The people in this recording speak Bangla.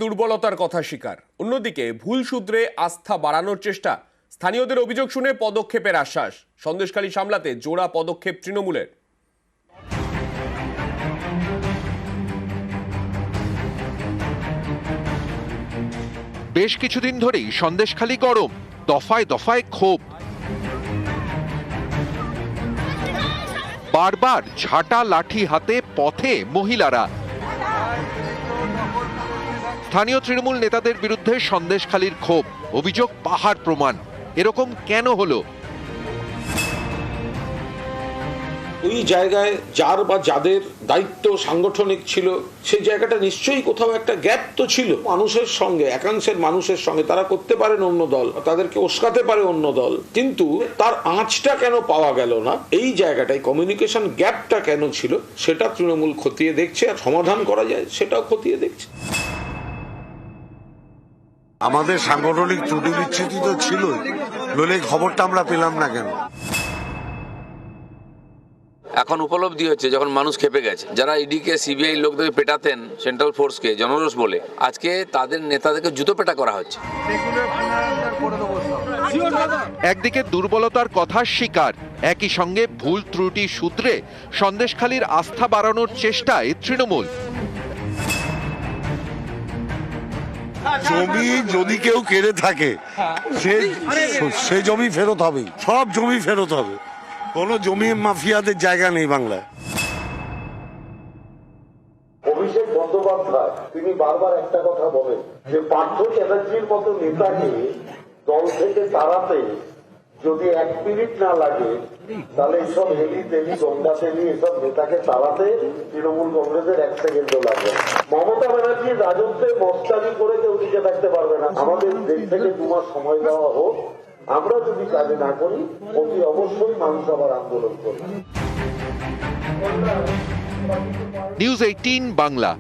দুর্বলতার কথা স্বীকার, অন্যদিকে ভুল সূত্রে আস্থা বাড়ানোর চেষ্টা। স্থানীয়দের অভিযোগ শুনে পদক্ষেপের আশ্বাস। সন্দেশখালী সামলাতে জোড়া পদক্ষেপ তৃণমূলের। বেশ কিছুদিন ধরেই সন্দেশখালী গরম, দফায় দফায় ক্ষোভ। বারবার ঝাঁটা লাঠি হাতে পথে মহিলারা। স্থানীয় তৃণমূল নেতাদের বিরুদ্ধে সন্দেশখালীর ক্ষোভ, অভিযোগ পাহাড় প্রমাণ। এরকম কেন হলো? ওই জায়গায় যার বা যাদের দায়িত্ব সাংগঠনিক ছিল, সেই জায়গাটা নিশ্চয়ই কোথাও একটা গ্যাপ তো ছিল। মানুষের সঙ্গে, একাংশের মানুষের সঙ্গে তারা করতে পারেন অন্য দল, তাদেরকে উস্কাতে পারে অন্য দল, কিন্তু তার আঁচটা কেন পাওয়া গেল না, এই জায়গাটায় কমিউনিকেশন গ্যাপটা কেন ছিল, সেটা তৃণমূল খতিয়ে দেখছে। আর সমাধান করা যায় সেটাও খতিয়ে দেখছে। আমাদের সাংগঠনিক ত্রুটি বিচ্ছুতি তো ছিলই, নইলে খবরটা আমরা পেলাম না কেন? এখন উপলব্ধি হচ্ছে যখন মানুষ খেপে গেছে, যারা ইডিকে সিবিআই লোকদের পেটাতেন, সেন্ট্রাল ফোর্সকে জনরোষ বলে, আজকে তাদের নেতাদেরকে জুতো পেটা করা হচ্ছে। একদিকে দুর্বলতার কথা স্বীকার, একই সঙ্গে ভুল ত্রুটি সূত্রে সন্দেশখালীর আস্থা বাড়ানোর চেষ্টায় তৃণমূল। জমি যদি কেউ কেড়ে থাকে, সে জমি ফেরত হবে, সব জমি ফেরত হবে। কোনো জমি মাফিয়াদের জায়গা নেই বাংলায়। অভিষেক বন্দ্যোপাধ্যায় তিনি বারবার একটা কথা বলেন যে পার্থ চ্যাটার্জির মতো নেতাকে দল থেকে তাড়াতে যদি 1 মিনিট না লাগে, তাহলে এইসব হেলি তেলি গঙ্গা তেলি এসব নেতাকে তাড়াতে তৃণমূল কংগ্রেসের 1 সেকেন্ডও লাগবে। মমতা ব্যানার্জির রাজত্বে মস্তানি করে কেউ টিকে থাকতে পারবে না। আমাদের দেশ থেকে 2 মাস সময় দেওয়া হোক, আমরা যদি কাজে না করি অতি অবশ্যই মানুষ আবার আন্দোলন করবে। নিউজ 18 বাংলা।